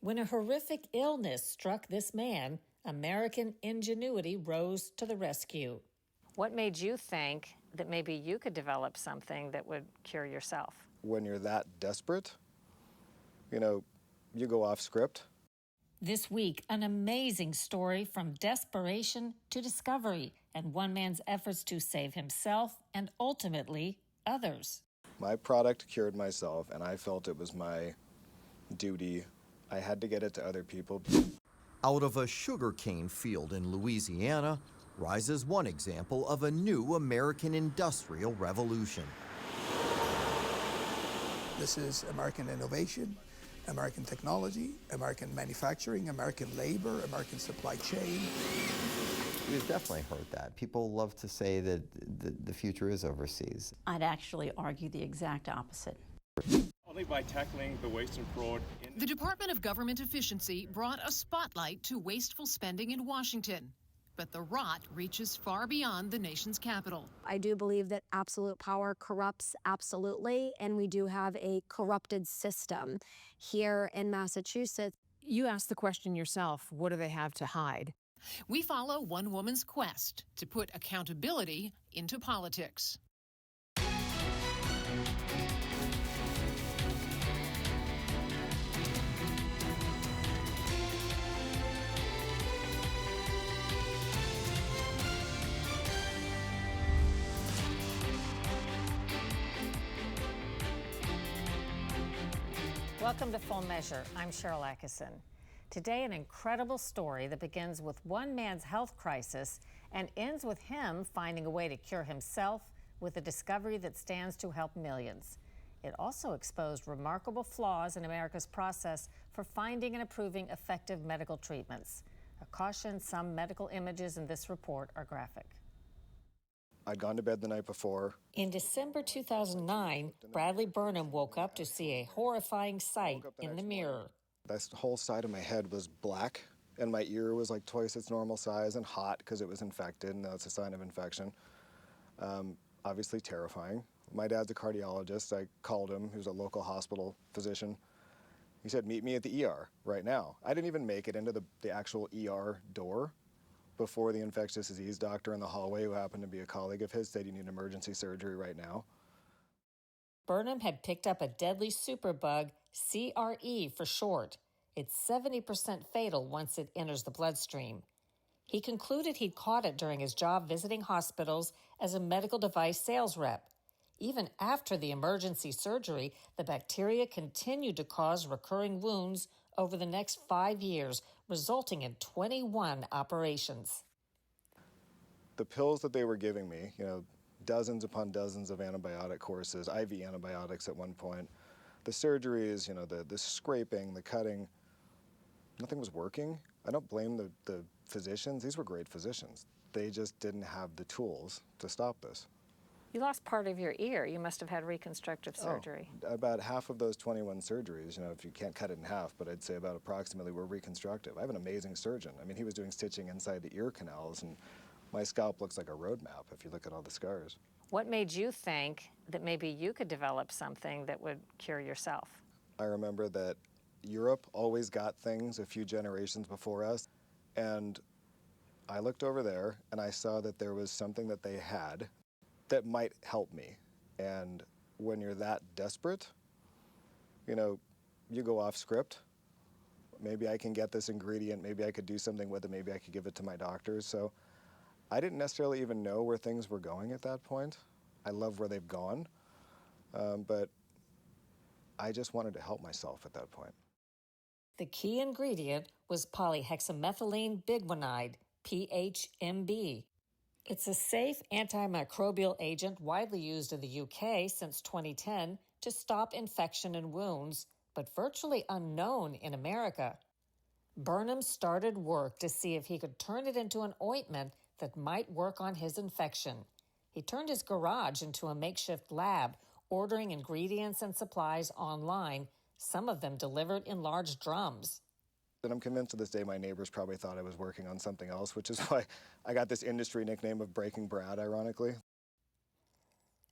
When a horrific illness struck this man, American ingenuity rose to the rescue. What made you think that maybe you could develop something that would cure yourself? When you're that desperate, you go off script. This week, an amazing story from desperation to discovery and one man's efforts to save himself and ultimately others. My product cured myself, and I felt it was my duty. I had to get it to other people. Out of a sugarcane field in Louisiana rises one example of a new American industrial revolution. This is American innovation, American technology, American manufacturing, American labor, American supply chain. We've definitely heard that. People love to say that the future is overseas. I'd actually argue the exact opposite. Only by tackling the waste and fraud. The Department of Government Efficiency brought a spotlight to wasteful spending in Washington. But the rot reaches far beyond the nation's capital. I do believe that absolute power corrupts absolutely, and we do have a corrupted system here in Massachusetts. You asked the question yourself, what do they have to hide? We follow one woman's quest to put accountability into politics. Welcome to Full Measure. I'm Sharyl Attkisson. Today, an incredible story that begins with one man's health crisis and ends with him finding a way to cure himself with a discovery that stands to help millions. It also exposed remarkable flaws in America's process for finding and approving effective medical treatments. A caution, some medical images in this report are graphic. I'd gone to bed the night before. In December 2009, Bradley Burnham woke up to see a horrifying sight in the mirror. This whole side of my head was black, and my ear was like twice its normal size and hot because it was infected, and that's a sign of infection. Obviously terrifying. My dad's a cardiologist. I called him. He was a local hospital physician. He said, meet me at the ER right now. I didn't even make it into the actual ER door before the infectious disease doctor in the hallway, who happened to be a colleague of his, said you need emergency surgery right now. Burnham had picked up a deadly superbug, CRE for short. It's 70% fatal once it enters the bloodstream. He concluded he'd caught it during his job visiting hospitals as a medical device sales rep. Even after the emergency surgery, the bacteria continued to cause recurring wounds over the next 5 years, resulting in 21 operations. The pills that they were giving me, dozens upon dozens of antibiotic courses, IV antibiotics at one point, the surgeries, the scraping, the cutting, nothing was working. I don't blame the physicians. These were great physicians. They just didn't have the tools to stop this. You lost part of your ear. You must have had reconstructive surgery. About half of those 21 surgeries, if you can't cut it in half, but I'd say about approximately were reconstructive. I have an amazing surgeon. I mean, he was doing stitching inside the ear canals, and my scalp looks like a road map if you look at all the scars. What made you think that maybe you could develop something that would cure yourself? I remember that Europe always got things a few generations before us, and I looked over there and I saw that there was something that they had that might help me. And when you're that desperate, you go off script. Maybe I can get this ingredient, maybe I could do something with it, maybe I could give it to my doctors. So I didn't necessarily even know where things were going at that point. I love where they've gone, but I just wanted to help myself at that point. The key ingredient was polyhexamethylene biguanide, PHMB. It's a safe antimicrobial agent widely used in the UK since 2010 to stop infection and wounds, but virtually unknown in America. Burnham started work to see if he could turn it into an ointment that might work on his infection. He turned his garage into a makeshift lab, ordering ingredients and supplies online, some of them delivered in large drums. And I'm convinced to this day my neighbors probably thought I was working on something else, which is why I got this industry nickname of Breaking Brad, ironically.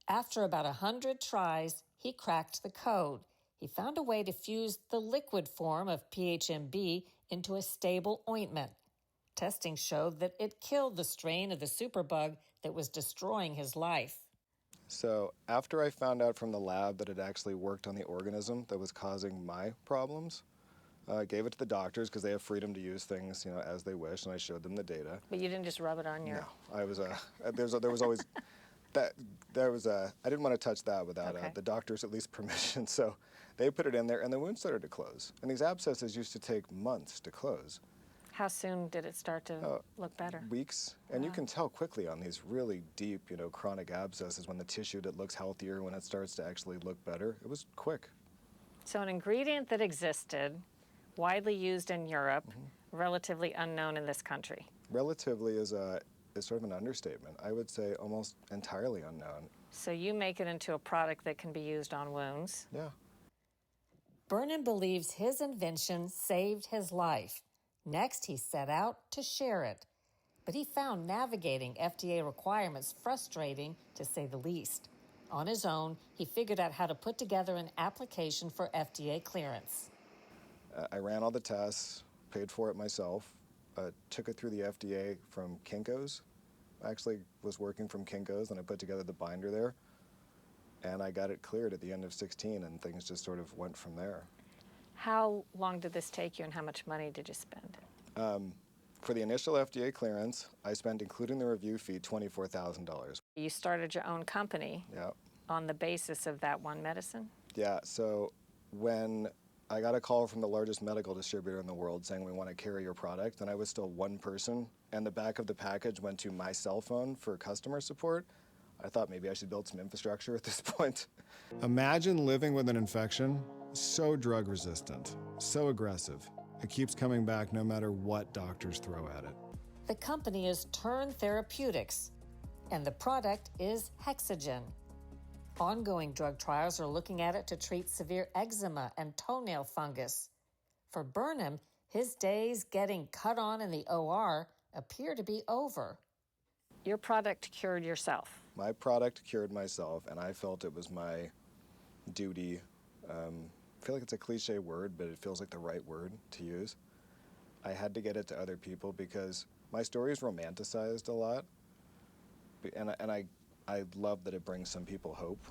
After about 100 tries, he cracked the code. he found a way to fuse the liquid form of PHMB into a stable ointment. Testing showed that it killed the strain of the superbug that was destroying his life. So after I found out from the lab that it actually worked on the organism that was causing my problems, I gave it to the doctors because they have freedom to use things, as they wish, and I showed them the data. But you didn't just rub it on your... No, I was there was always I didn't want to touch that without the doctor's at least permission. So they put it in there, and the wound started to close. And these abscesses used to take months to close. How soon did it start to look better? Weeks. And you can tell quickly on these really deep, chronic abscesses when the tissue that looks healthier, when it starts to actually look better. It was quick. So an ingredient that existed, widely used in Europe, relatively unknown in this country. Relatively is sort of an understatement. I would say almost entirely unknown. So you make it into a product that can be used on wounds. Yeah. Burnham believes his invention saved his life. Next, he set out to share it. But he found navigating FDA requirements frustrating, to say the least. On his own, he figured out how to put together an application for FDA clearance. I ran all the tests, paid for it myself, took it through the FDA from Kinko's. I actually was working from Kinko's, and I put together the binder there. And I got it cleared at the end of 16, and things just sort of went from there. How long did this take you, and how much money did you spend? For the initial FDA clearance, I spent, including the review fee, $24,000. You started your own company on the basis of that one medicine? Yeah, so when I got a call from the largest medical distributor in the world saying we want to carry your product, and I was still one person, and the back of the package went to my cell phone for customer support, I thought maybe I should build some infrastructure at this point. Imagine living with an infection so drug resistant, so aggressive. It keeps coming back no matter what doctors throw at it. The company is Turn Therapeutics, and the product is Hexagen. Ongoing drug trials are looking at it to treat severe eczema and toenail fungus. For Burnham, his days getting cut on in the OR appear to be over. Your product cured yourself. My product cured myself, and I felt it was my duty. I feel like it's a cliche word, but it feels like the right word to use. I had to get it to other people because my story is romanticized a lot, and I love that it brings some people hope,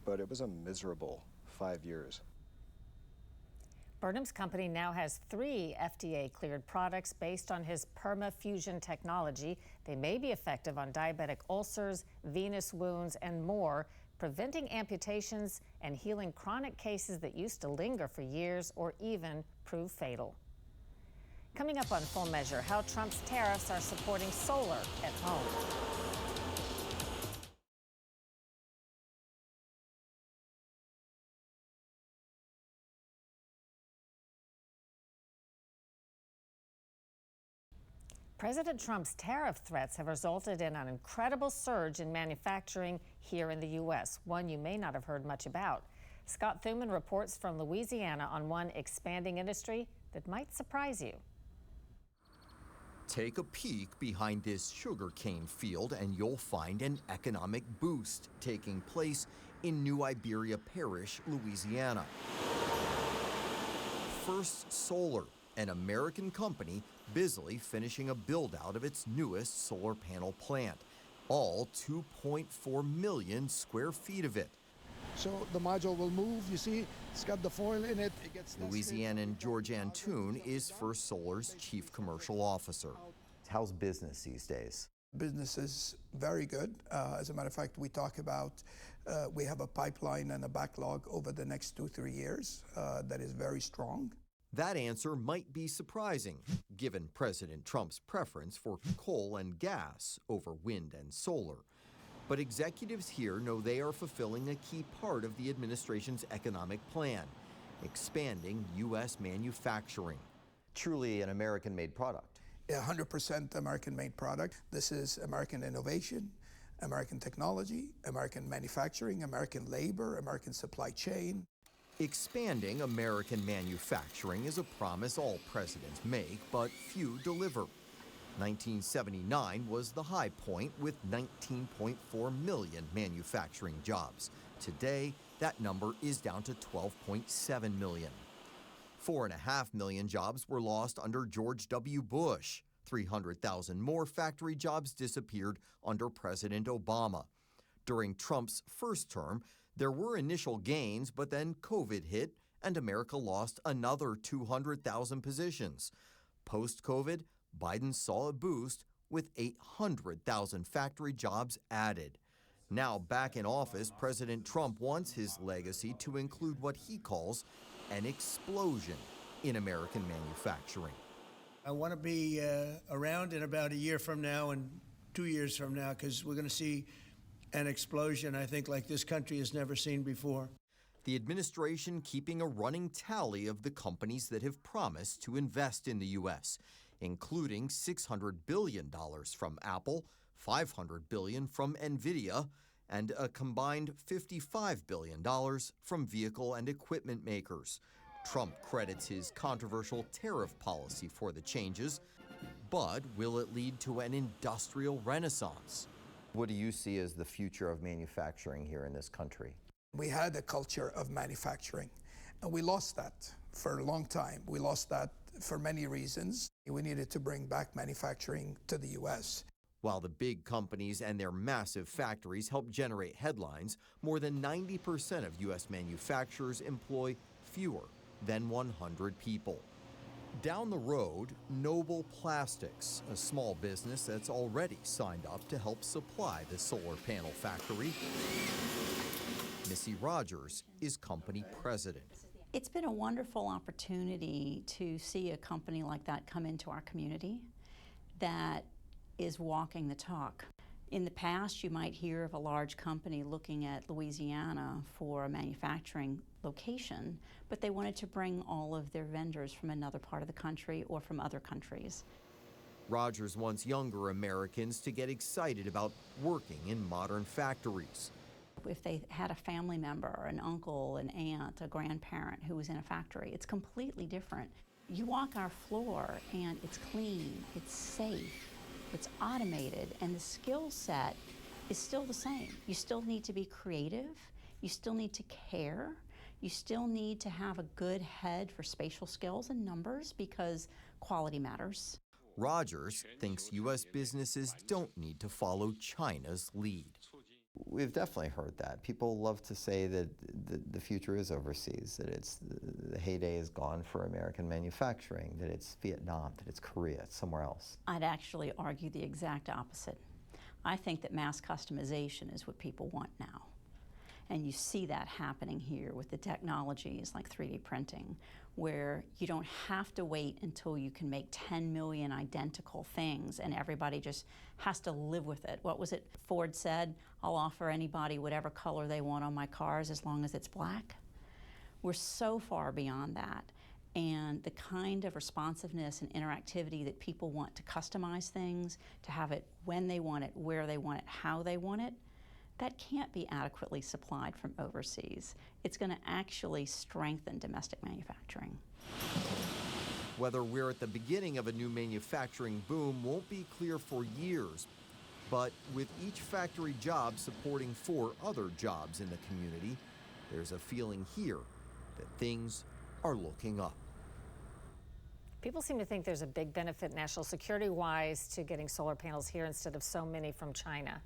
but it was a miserable 5 years. Burnham's company now has 3 FDA-cleared products based on his permafusion technology. They may be effective on diabetic ulcers, venous wounds, and more, preventing amputations and healing chronic cases that used to linger for years or even prove fatal. Coming up on Full Measure, how Trump's tariffs are supporting solar at home. President Trump's tariff threats have resulted in an incredible surge in manufacturing here in the U.S., one you may not have heard much about. Scott Thuman reports from Louisiana on one expanding industry that might surprise you. Take a peek behind this sugarcane field and you'll find an economic boost taking place in New Iberia Parish, Louisiana. First Solar, an American company busily finishing a build-out of its newest solar panel plant, all 2.4 million square feet of it. So the module will move, you see, it's got the foil in it. Louisianan George Antoon is First Solar's chief commercial officer. How's business these days? Business is very good. As a matter of fact, we talk about, we have a pipeline and a backlog over the next 2-3 years that is very strong. That answer might be surprising, given President Trump's preference for coal and gas over wind and solar. But executives here know they are fulfilling a key part of the administration's economic plan, expanding U.S. manufacturing. Truly an American-made product. 100% American-made product. This is American innovation, American technology, American manufacturing, American labor, American supply chain. Expanding American manufacturing is a promise all presidents make, but few deliver. 1979 was the high point with 19.4 million manufacturing jobs. Today, That number is down to 12.7 million. 4.5 million jobs were lost under George W. Bush. 300,000 more factory jobs disappeared under President Obama. During Trump's first term, there were initial gains, but then COVID hit and America lost another 200,000 positions. Post-COVID, Biden saw a boost with 800,000 factory jobs added. Now back in office, President Trump wants his legacy to include what he calls an explosion in American manufacturing. I want to be around in about a year from now and 2 years from now, because we're going to see an explosion, I think, like this country has never seen before. The administration keeping a running tally of the companies that have promised to invest in the U.S., including $600 billion from Apple, $500 billion from NVIDIA, and a combined $55 billion from vehicle and equipment makers. Trump credits his controversial tariff policy for the changes, but will it lead to an industrial renaissance? What do you see as the future of manufacturing here in this country? We had a culture of manufacturing, and we lost that for a long time. We lost that for many reasons. We needed to bring back manufacturing to the U.S. While the big companies and their massive factories help generate headlines, more than 90% of U.S. manufacturers employ fewer than 100 people. Down the road, Noble Plastics, a small business that's already signed up to help supply the solar panel factory. Missy Rogers is company president. It's been a wonderful opportunity to see a company like that come into our community that is walking the talk. In the past, you might hear of a large company looking at Louisiana for a manufacturing location, but they wanted to bring all of their vendors from another part of the country or from other countries. Rogers wants younger Americans to get excited about working in modern factories. If they had a family member, an uncle, an aunt, a grandparent who was in a factory, it's completely different. You walk our floor and it's clean, it's safe, it's automated, and the skill set is still the same. You still need to be creative, you still need to care, you still need to have a good head for spatial skills and numbers because quality matters. Rogers thinks U.S. businesses don't need to follow China's lead. We've definitely heard that. People love to say that the future is overseas, that it's the heyday is gone for American manufacturing, that it's Vietnam, that it's Korea, it's somewhere else. I'd actually argue the exact opposite. I think that mass customization is what people want now. And you see that happening here with the technologies like 3D printing, where you don't have to wait until you can make 10 million identical things and everybody just has to live with it. What was it Ford said? I'll offer anybody whatever color they want on my cars as long as it's black. We're so far beyond that. And the kind of responsiveness and interactivity that people want to customize things, to have it when they want it, where they want it, how they want it, that can't be adequately supplied from overseas. It's going to actually strengthen domestic manufacturing. Whether we're at the beginning of a new manufacturing boom won't be clear for years. But with each factory job supporting 4 other jobs in the community, there's a feeling here that things are looking up. People seem to think there's a big benefit national security-wise to getting solar panels here instead of so many from China.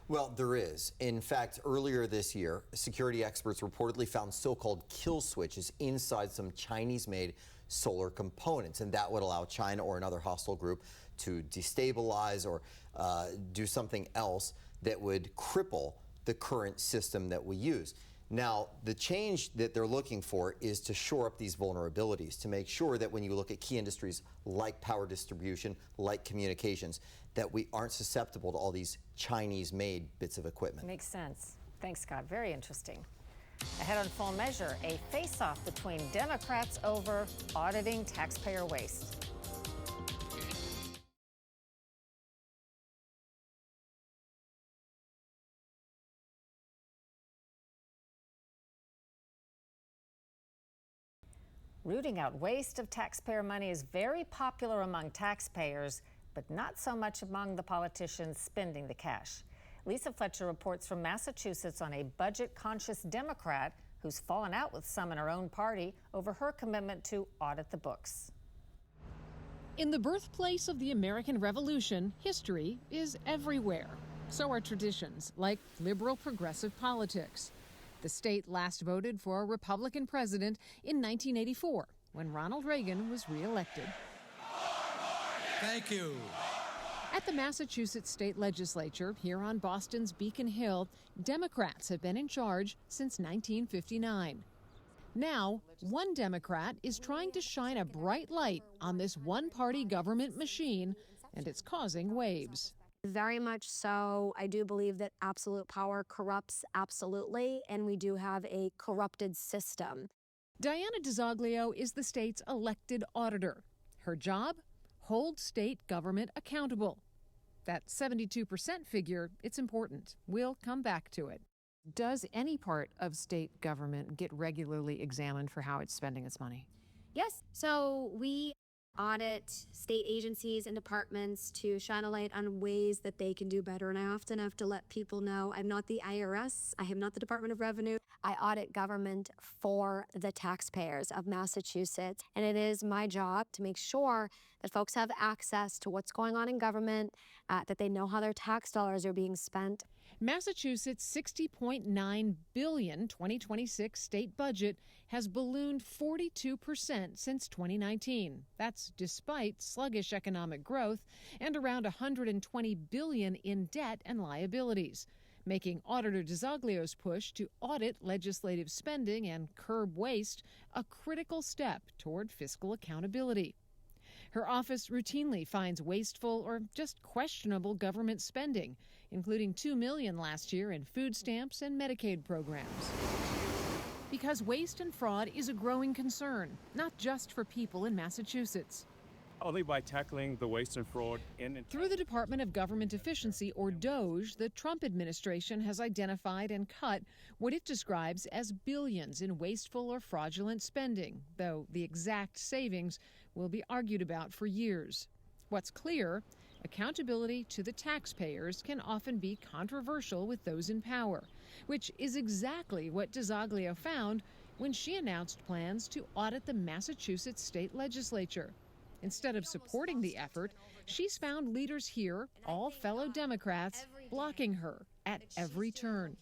Well, there is. In fact, earlier this year, security experts reportedly found so-called kill switches inside some Chinese-made solar components, and that would allow China or another hostile group to destabilize or do something else that would cripple the current system that we use. Now, the change that they're looking for is to shore up these vulnerabilities, to make sure that when you look at key industries like power distribution, like communications, that we aren't susceptible to all these Chinese-made bits of equipment. Makes sense. Thanks, Scott. Very interesting. Ahead on Full Measure, a face-off between Democrats over auditing taxpayer waste. Rooting out waste of taxpayer money is very popular among taxpayers, but not so much among the politicians spending the cash. Lisa Fletcher reports from Massachusetts on a budget-conscious Democrat who's fallen out with some in her own party over her commitment to audit the books. In the birthplace of the American Revolution, history is everywhere. So are traditions, like liberal progressive politics. The state last voted for a Republican president in 1984, when Ronald Reagan was reelected. Thank you. At the Massachusetts state legislature, here on Boston's Beacon Hill, Democrats have been in charge since 1959. Now, one Democrat is trying to shine a bright light on this one-party government machine, and it's causing waves. Very much so. I do believe that absolute power corrupts absolutely, and we do have a corrupted system. Diana DiZoglio is the state's elected auditor. Her job? Hold state government accountable. That 72% figure, it's important. We'll come back to it. Does any part of state government get regularly examined for how it's spending its money? Yes. So we audit state agencies and departments to shine a light on ways that they can do better. And I often have to let people know I'm not the IRS. I am not the Department of Revenue. I audit government for the taxpayers of Massachusetts. And it is my job to make sure that folks have access to what's going on in government, that they know how their tax dollars are being spent. Massachusetts' $60.9 billion 2026 state budget has ballooned 42% since 2019. That's despite sluggish economic growth and around $120 billion in debt and liabilities, making Auditor DiZoglio's push to audit legislative spending and curb waste a critical step toward fiscal accountability. Her office routinely finds wasteful or just questionable government spending, including $2 million last year in food stamps and Medicaid programs. Because waste and fraud is a growing concern, not just for people in Massachusetts. Only by tackling the waste and fraud Through the Department of Government Efficiency, or DOGE, the Trump administration has identified and cut what it describes as billions in wasteful or fraudulent spending, though the exact savings will be argued about for years. What's clear, accountability to the taxpayers can often be controversial with those in power, which is exactly what DiZoglio found when she announced plans to audit the Massachusetts state legislature. Instead of supporting the effort, she's found leaders here, all fellow Democrats, blocking her at every turn.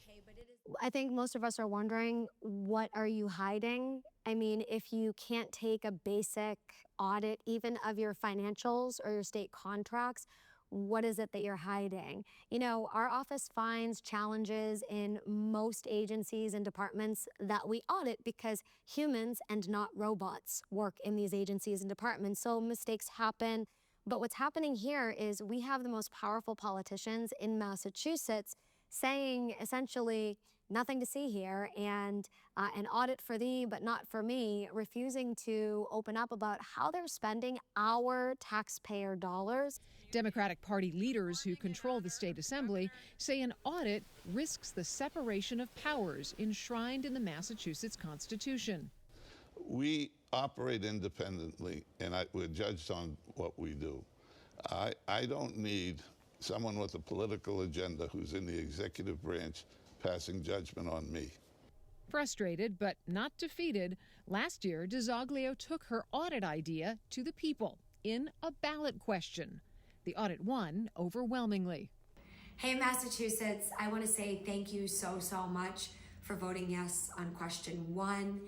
I think most of us are wondering, what are you hiding? I mean, if you can't take a basic audit, even of your financials or your state contracts, what is it that you're hiding? You know, our office finds challenges in most agencies and departments that we audit because humans and not robots work in these agencies and departments, so mistakes happen. But what's happening here is we have the most powerful politicians in Massachusetts saying essentially, nothing to see here, and an audit for thee, but not for me, refusing to open up about how they're spending our taxpayer dollars. Democratic Party leaders who control the state assembly say an audit risks the separation of powers enshrined in the Massachusetts Constitution. We operate independently, and we're judged on what we do. I don't need someone with a political agenda who's in the executive branch passing judgment on me. Frustrated but not defeated, last year DiZoglio took her audit idea to the people in a ballot question. The audit won overwhelmingly. Hey, Massachusetts, I want to say thank you so much for voting yes on question 1.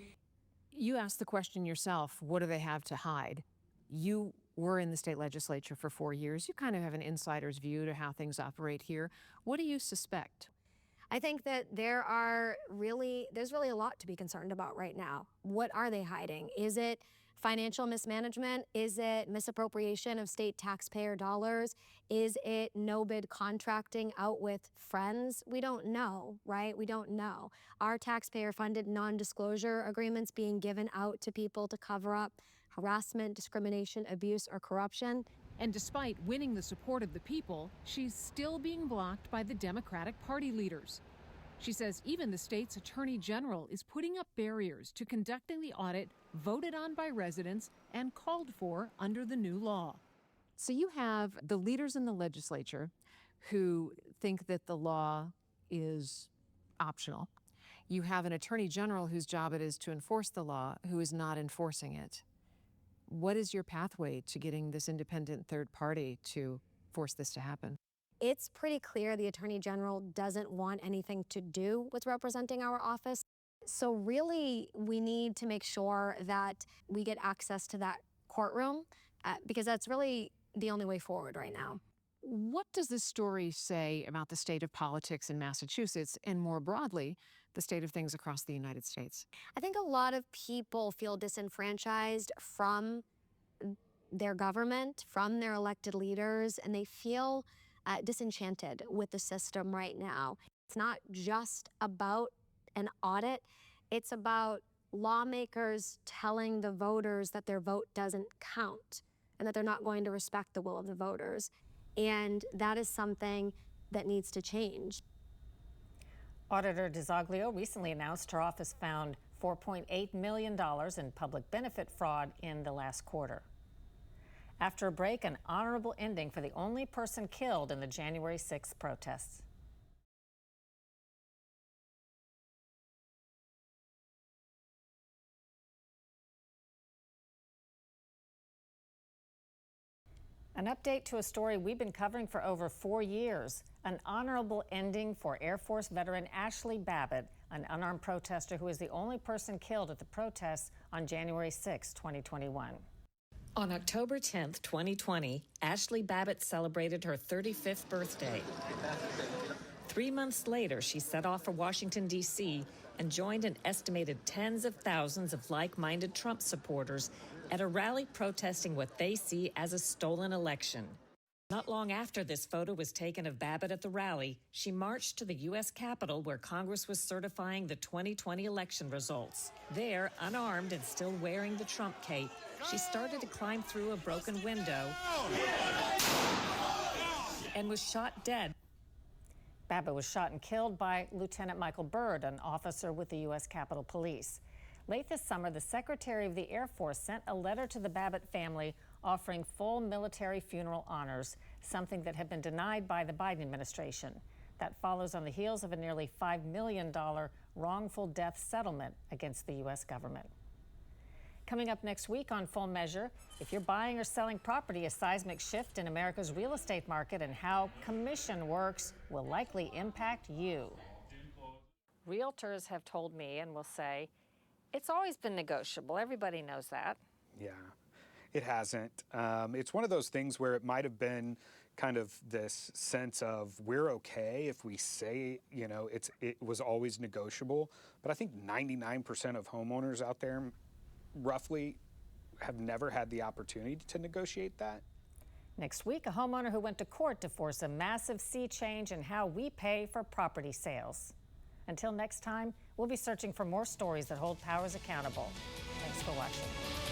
You asked the question yourself, what do they have to hide? You were in the state legislature for 4 years. You kind of have an insider's view to how things operate here. What do you suspect? I think that there's really a lot to be concerned about right now. What are they hiding? Is it financial mismanagement? Is it misappropriation of state taxpayer dollars? Is it no-bid contracting out with friends? We don't know, right? We don't know. Are taxpayer-funded non-disclosure agreements being given out to people to cover up harassment, discrimination, abuse, or corruption? And despite winning the support of the people, she's still being blocked by the Democratic Party leaders. She says even the state's attorney general is putting up barriers to conducting the audit voted on by residents and called for under the new law. So you have the leaders in the legislature who think that the law is optional. You have an attorney general whose job it is to enforce the law, who is not enforcing it. What is your pathway to getting this independent third party to force this to happen? It's pretty clear the Attorney General doesn't want anything to do with representing our office. So really, we need to make sure that we get access to that courtroom because that's really the only way forward right now. What does this story say about the state of politics in Massachusetts and more broadly, the state of things across the United States? I think a lot of people feel disenfranchised from their government, from their elected leaders, and they feel disenchanted with the system right now. It's not just about an audit, it's about lawmakers telling the voters that their vote doesn't count and that they're not going to respect the will of the voters. And that is something that needs to change. Auditor DeZoglio recently announced her office found $4.8 million in public benefit fraud in the last quarter. After a break, an honorable ending for the only person killed in the January 6th protests. An update to a story we've been covering for over 4 years. An honorable ending for Air Force veteran Ashley Babbitt, an unarmed protester who was the only person killed at the protests on January 6, 2021. On October 10, 2020, Ashley Babbitt celebrated her 35th birthday. 3 months later, she set off for Washington, D.C., and joined an estimated tens of thousands of like-minded Trump supporters at a rally protesting what they see as a stolen election. Not long after this photo was taken of Babbitt at the rally, she marched to the U.S. Capitol where Congress was certifying the 2020 election results. There, unarmed and still wearing the Trump cape, she started to climb through a broken window and was shot dead. Babbitt was shot and killed by Lieutenant Michael Byrd, an officer with the U.S. Capitol Police. Late this summer, the Secretary of the Air Force sent a letter to the Babbitt family offering full military funeral honors, something that had been denied by the Biden administration. That follows on the heels of a nearly $5 million wrongful death settlement against the U.S. government. Coming up next week on Full Measure, if you're buying or selling property, a seismic shift in America's real estate market and how commission works will likely impact you. Realtors have told me and will say, it's always been negotiable. Everybody knows that. Yeah, it hasn't. It's one of those things where it might have been kind of this sense of we're okay if we say, you know, it was always negotiable. But I think 99% of homeowners out there roughly have never had the opportunity to negotiate that. Next week, a homeowner who went to court to force a massive sea change in how we pay for property sales. Until next time, we'll be searching for more stories that hold powers accountable. Thanks for watching.